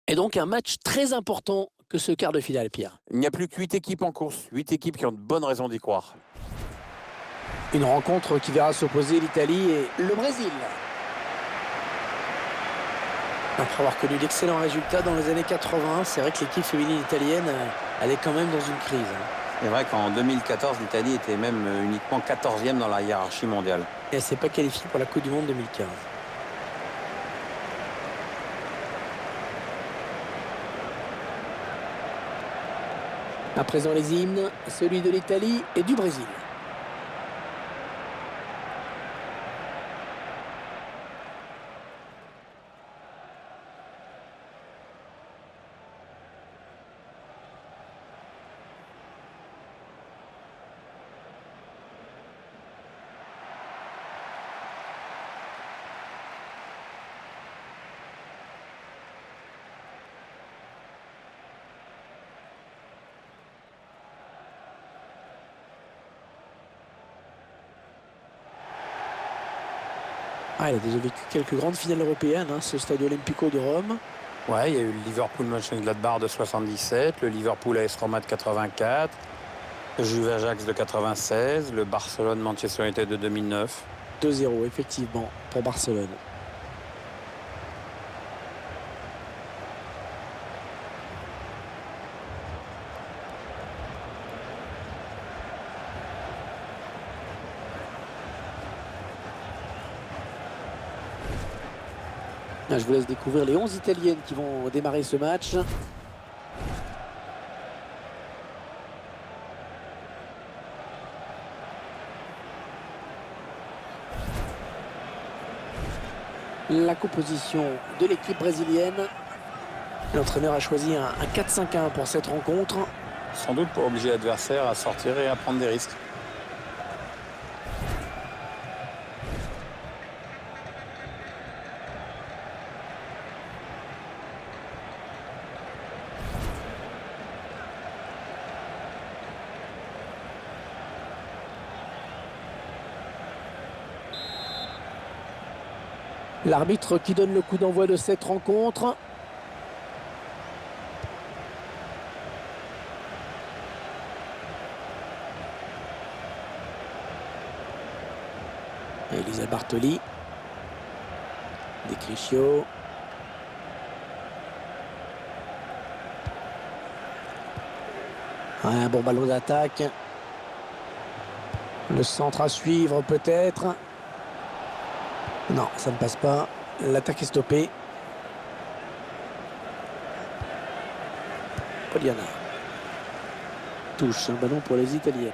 Et donc un match très important que ce quart de finale, Pierre. Il n'y a plus que 8 équipes en course, 8 équipes qui ont de bonnes raisons d'y croire. Une rencontre qui verra s'opposer l'Italie et le Brésil. Après avoir connu d'excellents résultats dans les années 80, c'est vrai que l'équipe féminine italienne, elle est quand même dans une crise. C'est vrai qu'en 2014, l'Italie était même uniquement 14e dans la hiérarchie mondiale. Et elle ne s'est pas qualifiée pour la Coupe du Monde 2015. À présent les hymnes, celui de l'Italie et du Brésil. Ah, il a déjà vécu quelques grandes finales européennes, ce Stade Olimpico de Rome. Ouais, il y a eu le Liverpool Mönchengladbach de 77, le Liverpool AS Roma de 84, le Juve Ajax de 96, le Barcelone Manchester United de 2009. 2-0, effectivement, pour Barcelone. Je vous laisse découvrir les 11 Italiennes qui vont démarrer ce match. La composition de l'équipe brésilienne. L'entraîneur a choisi un 4-5-1 pour cette rencontre. Sans doute pour obliger l'adversaire à sortir et à prendre des risques. L'arbitre qui donne le coup d'envoi de cette rencontre. Elisa Bartoli. Descricio. Un bon ballon d'attaque. Le centre à suivre peut-être. Non, ça ne passe pas. L'attaque est stoppée. Poliana. Touche, un ballon pour les Italiennes.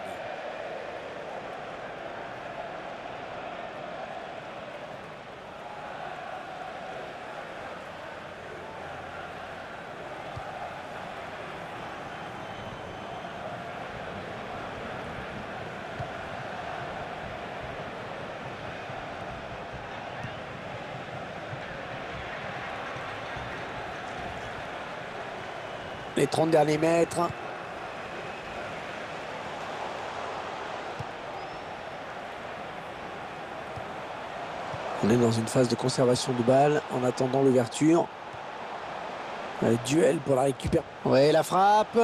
Les 30 derniers mètres. On est dans une phase de conservation de balle en attendant l'ouverture. Duel pour la récupération. Ouais, la frappe.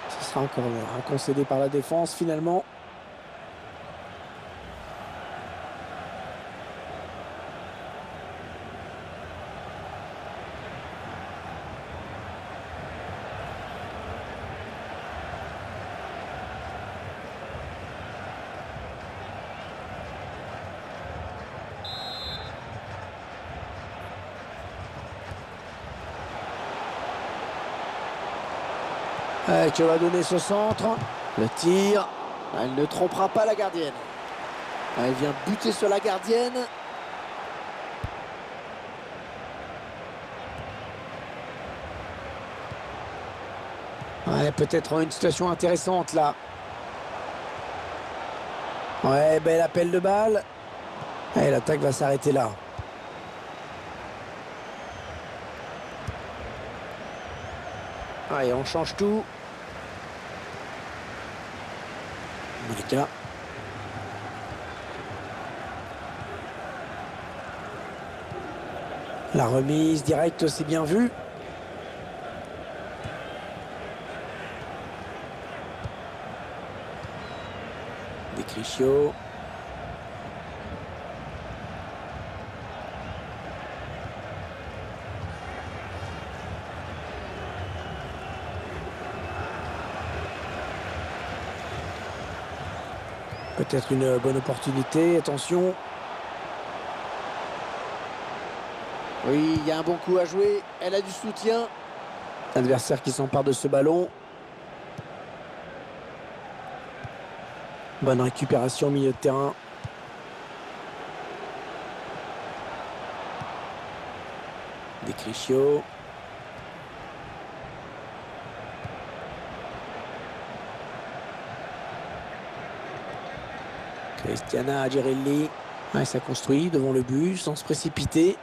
Ce sera encore un concédé par la défense finalement. Qui va donner ce centre. Le tir. Elle ne trompera pas la gardienne. Elle vient buter sur la gardienne. Ouais, peut-être une situation intéressante là. Ouais, bel appel de balle. Et l'attaque va s'arrêter là. Allez, on change tout. Monica. La remise directe, c'est bien vu. Descricio. Peut-être une bonne opportunité, attention. Oui, il y a un bon coup à jouer, elle a du soutien. L'adversaire qui s'empare de ce ballon. Bonne récupération au milieu de terrain. Descricio. Cristiana Girelli. Ouais, ça construit devant le but sans se précipiter.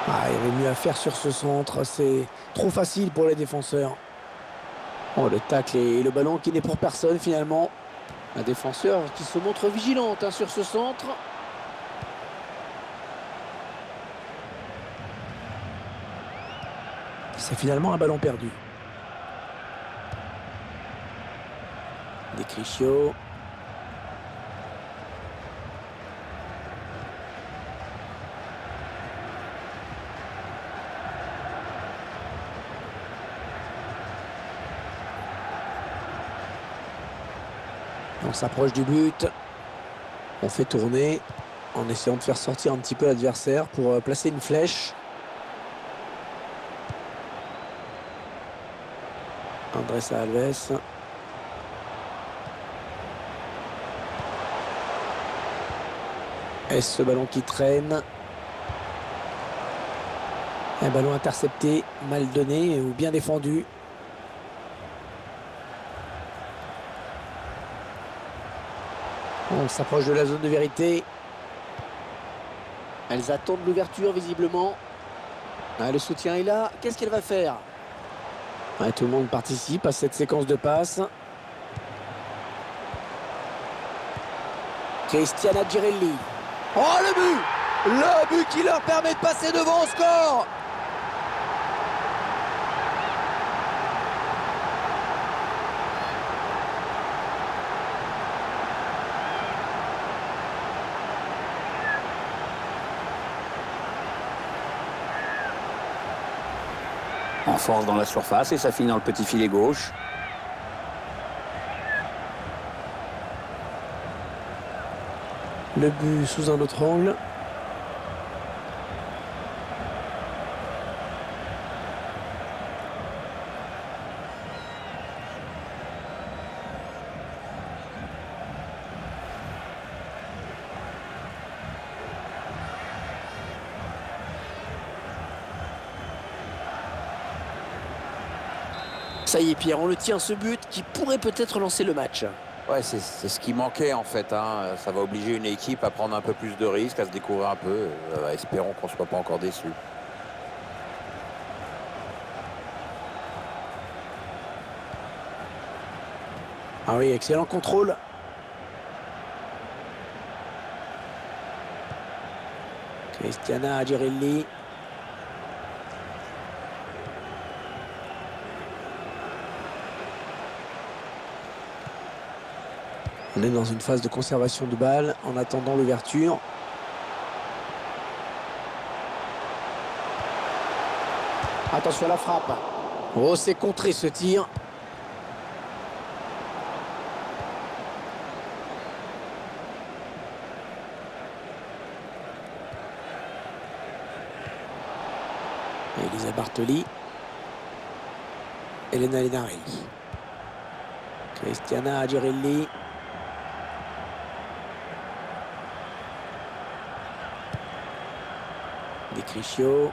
Ah, il y avait mieux à faire sur ce centre. C'est trop facile pour les défenseurs. Oh, le tacle et le ballon qui n'est pour personne finalement. Un défenseur qui se montre vigilante hein, sur ce centre. C'est finalement un ballon perdu. Descricio. On s'approche du but. On fait tourner en essayant de faire sortir un petit peu l'adversaire pour placer une flèche. Andrés Alves. Est-ce ce ballon qui traîne? Un ballon intercepté, mal donné ou bien défendu. On s'approche de la zone de vérité. Elles attendent l'ouverture visiblement. Ah, le soutien est là. Qu'est-ce qu'elle va faire? Ouais, tout le monde participe à cette séquence de passes. Cristiana Girelli. Oh, le but! Le but qui leur permet de passer devant au score! En force dans la surface et ça finit dans le petit filet gauche. Le but sous un autre angle. Ça y est Pierre, on le tient ce but qui pourrait peut-être lancer le match. Ouais, c'est ce qui manquait en fait. Hein. Ça va obliger une équipe à prendre un peu plus de risques, à se découvrir un peu. Espérons qu'on ne soit pas encore déçus. Ah oui, excellent contrôle. Cristiana Girelli. On est dans une phase de conservation de balle en attendant l'ouverture. Attention à la frappe. Oh, c'est contré ce tir. Elisa Bartoli. Elena Lenarelli. Cristiana Girelli. Descricio.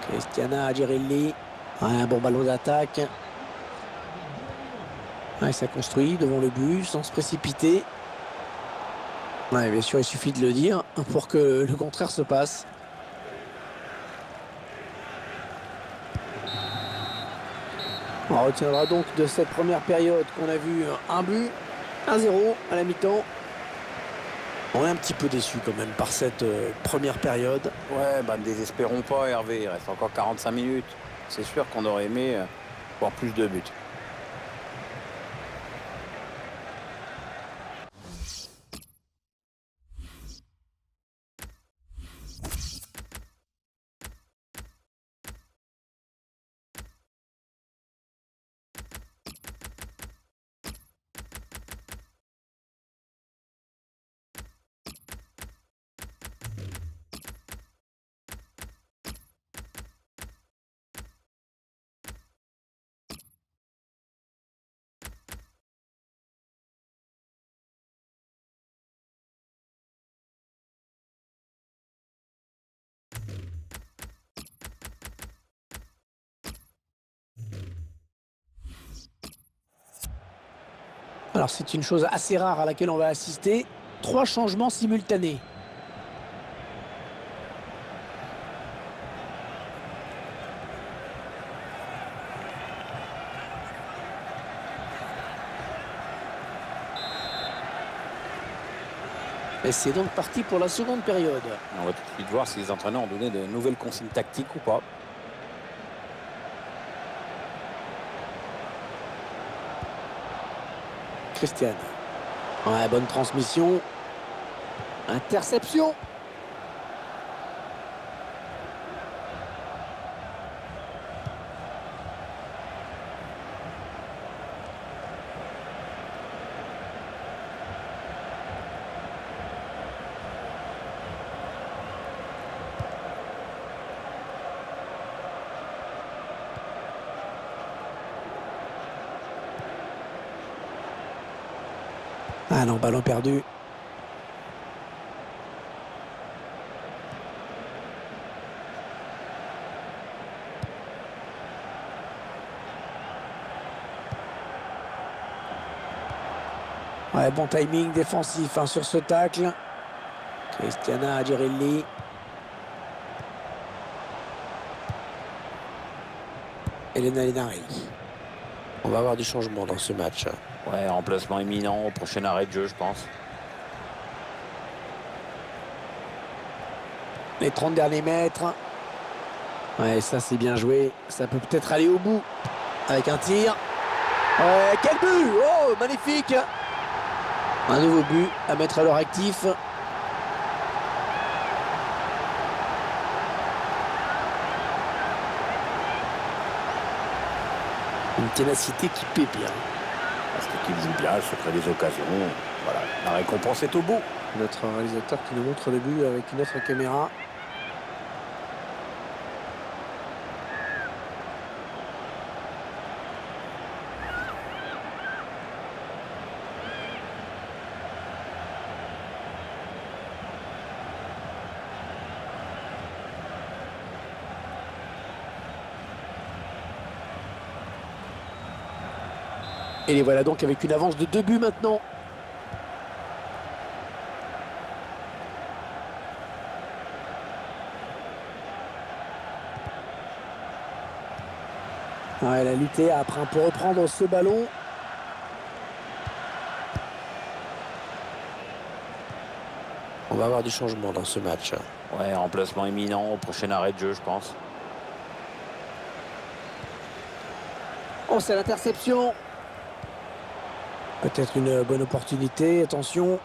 Cristiana Girelli. Un bon ballon d'attaque. Ouais, ça construit devant le but sans se précipiter. Ouais, bien sûr, il suffit de le dire pour que le contraire se passe. On retiendra donc de cette première période qu'on a vu un but, 1-0 à la mi-temps. On est un petit peu déçu quand même par cette première période. Ouais, bah ne désespérons pas, Hervé. Il reste encore 45 minutes. C'est sûr qu'on aurait aimé voir plus de buts. Alors c'est une chose assez rare à laquelle on va assister. 3 changements simultanés. Et c'est donc parti pour la seconde période. On va tout de suite voir si les entraîneurs ont donné de nouvelles consignes tactiques ou pas. Christian. Ouais, bonne transmission. Interception. Ah non, ballon perdu. Ouais, bon timing défensif hein, sur ce tacle. Cristiana Girelli. Elena Lenari. On va avoir du changement dans ce match. Ouais, remplacement imminent au prochain arrêt de jeu, je pense. Les 30 derniers mètres. Ouais, ça c'est bien joué. Ça peut peut-être aller au bout. Avec un tir. Ouais, quel but! Oh, magnifique! Un nouveau but à mettre à leur actif. Une ténacité qui paie bien. Parce qu'il joue bien, se crée des occasions. Voilà, la récompense est au bout. Notre réalisateur qui nous montre le but avec une autre caméra. Et les voilà donc avec une avance de 2 buts maintenant. Ouais, elle a lutté après pour reprendre ce ballon. On va avoir du changement dans ce match. Ouais, remplacement imminent au prochain arrêt de jeu, je pense. Oh, c'est l'interception. Peut-être une bonne opportunité. Attention.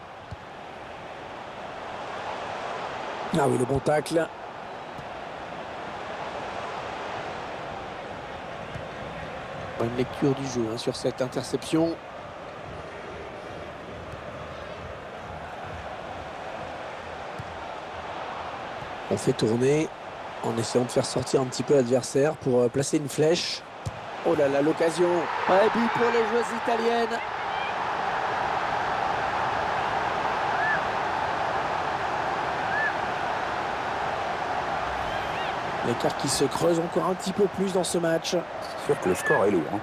Ah oui, le bon tacle. Bonne lecture du jeu hein, sur cette interception. On fait tourner en essayant de faire sortir un petit peu l'adversaire pour placer une flèche. Oh là là, l'occasion. Ouais, but pour les joueuses italiennes. L'écart qui se creuse encore un petit peu plus dans ce match. C'est sûr que le score est lourd. Hein.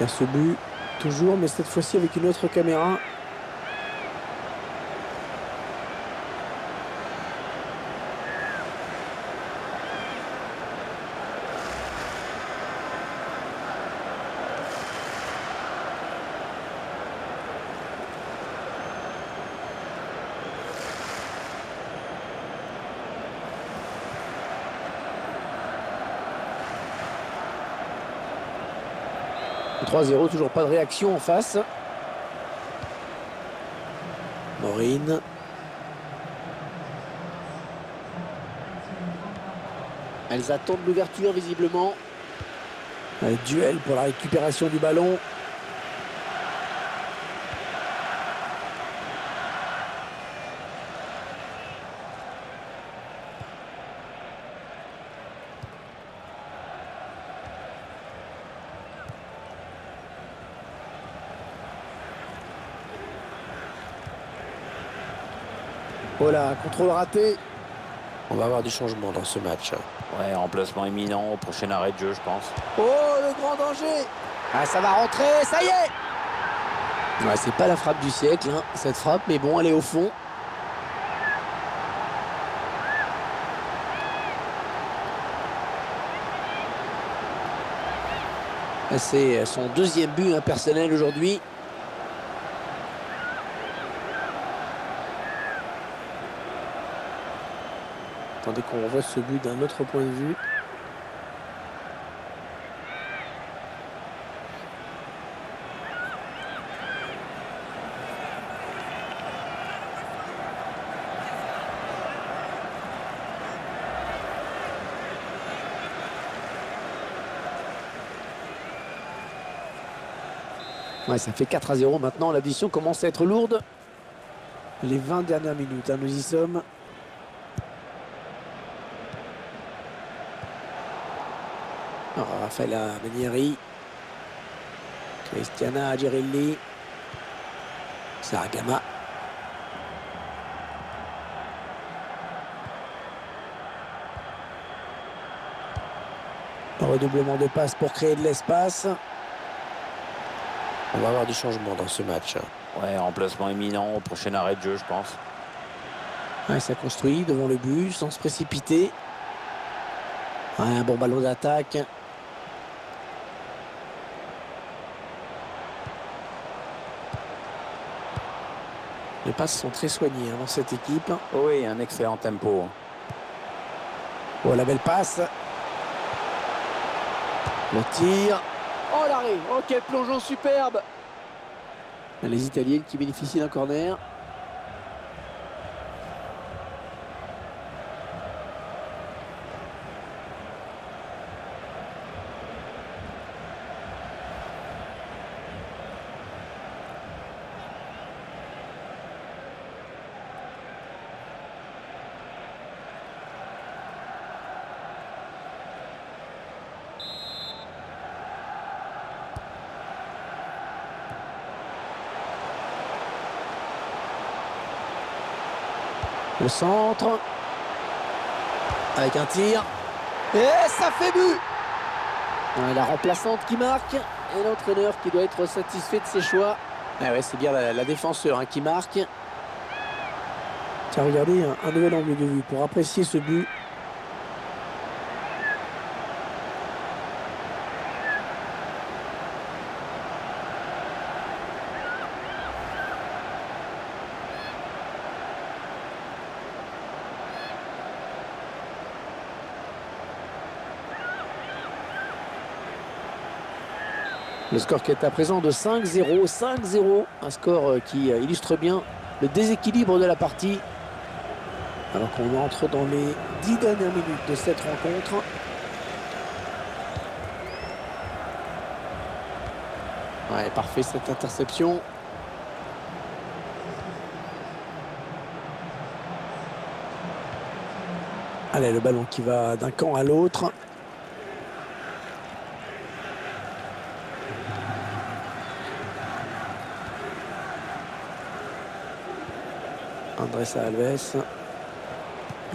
Il y a ce but, toujours, mais cette fois-ci avec une autre caméra. 3-0, toujours pas de réaction en face. Morin. Elles attendent l'ouverture visiblement. Un duel pour la récupération du ballon. Voilà, contrôle raté. On va avoir du changement dans ce match. Ouais, remplacement imminent au prochain arrêt de jeu, je pense. Oh, le grand danger! Ah, ça va rentrer, ça y est! Ouais, c'est pas la frappe du siècle, hein, cette frappe, mais bon, elle est au fond. C'est son deuxième but personnel aujourd'hui. Attendez qu'on voit ce but d'un autre point de vue. Ouais, ça fait 4-0 maintenant. L'addition commence à être lourde. Les 20 dernières minutes, hein, nous y sommes. Alors, Raffaella Menieri. Cristiana Girelli. Saragama. Un redoublement de passes pour créer de l'espace. On va avoir du changement dans ce match. Ouais, remplacement imminent au prochain arrêt de jeu, je pense. Ouais, ça construit devant le but sans se précipiter. Ouais, un bon ballon d'attaque. Les passes sont très soignées dans cette équipe. Oh oui, un excellent tempo. Oh, la belle passe. Le tir. Oh, l'arrêt. Oh, quel plongeon superbe. Les Italiennes qui bénéficient d'un corner. Le centre. Avec un tir. Et ça fait but. La remplaçante qui marque. Et l'entraîneur qui doit être satisfait de ses choix. Ah ouais, c'est bien la défenseur qui marque. Tiens, regardez, un nouvel angle de vue pour apprécier ce but. Le score qui est à présent de 5-0. 5-0. Un score qui illustre bien le déséquilibre de la partie. Alors qu'on entre dans les 10 dernières minutes de cette rencontre. Ouais, parfait cette interception. Allez, le ballon qui va d'un camp à l'autre. Andrés Alves.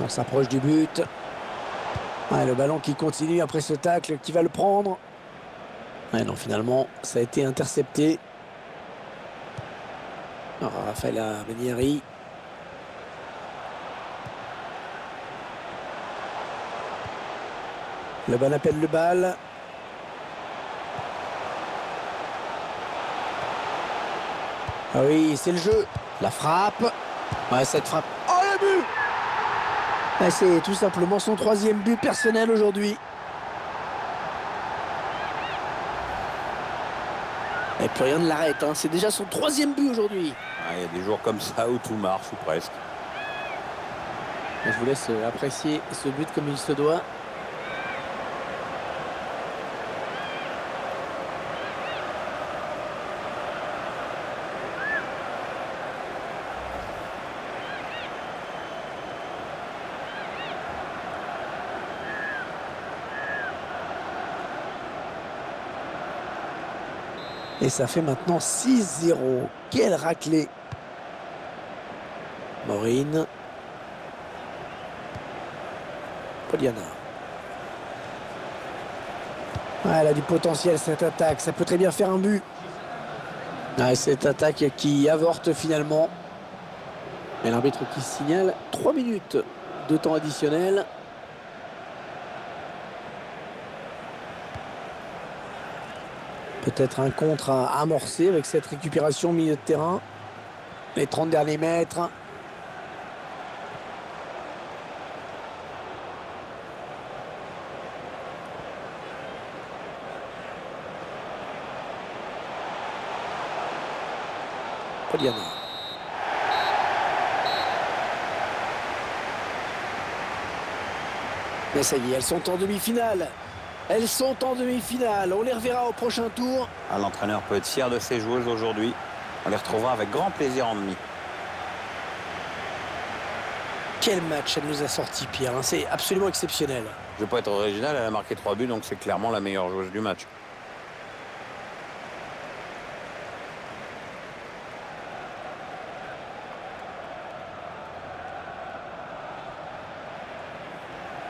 On s'approche du but. Ouais, le ballon qui continue après ce tacle, qui va le prendre. Ouais, non, finalement, ça a été intercepté. Alors, Raffaella Menieri. Le bon appelle le bal. Ah oui, c'est le jeu. La frappe. Ouais, cette frappe. Oh, le but! Ouais, c'est tout simplement son 3e but personnel aujourd'hui. Et plus rien ne l'arrête, hein. C'est déjà son 3e but aujourd'hui. Il y a des jours comme ça où tout marche, ou presque. Je vous laisse apprécier ce but comme il se doit. Et ça fait maintenant 6-0. Quelle raclée. Maureen. Poliana. Elle a du potentiel cette attaque. Ça peut très bien faire un but. Cette attaque qui avorte finalement. Et l'arbitre qui signale 3 minutes de temps additionnel. Peut-être un contre à amorcer avec cette récupération au milieu de terrain. Les 30 derniers mètres. Poliana. Mais ça y est, elles sont en demi-finale. Elles sont en demi-finale. On les reverra au prochain tour. L'entraîneur peut être fier de ses joueuses aujourd'hui. On les retrouvera avec grand plaisir en demi. Quel match elle nous a sorti, Pierre. C'est absolument exceptionnel. Je ne vais pas être original, elle a marqué 3 buts, donc c'est clairement la meilleure joueuse du match.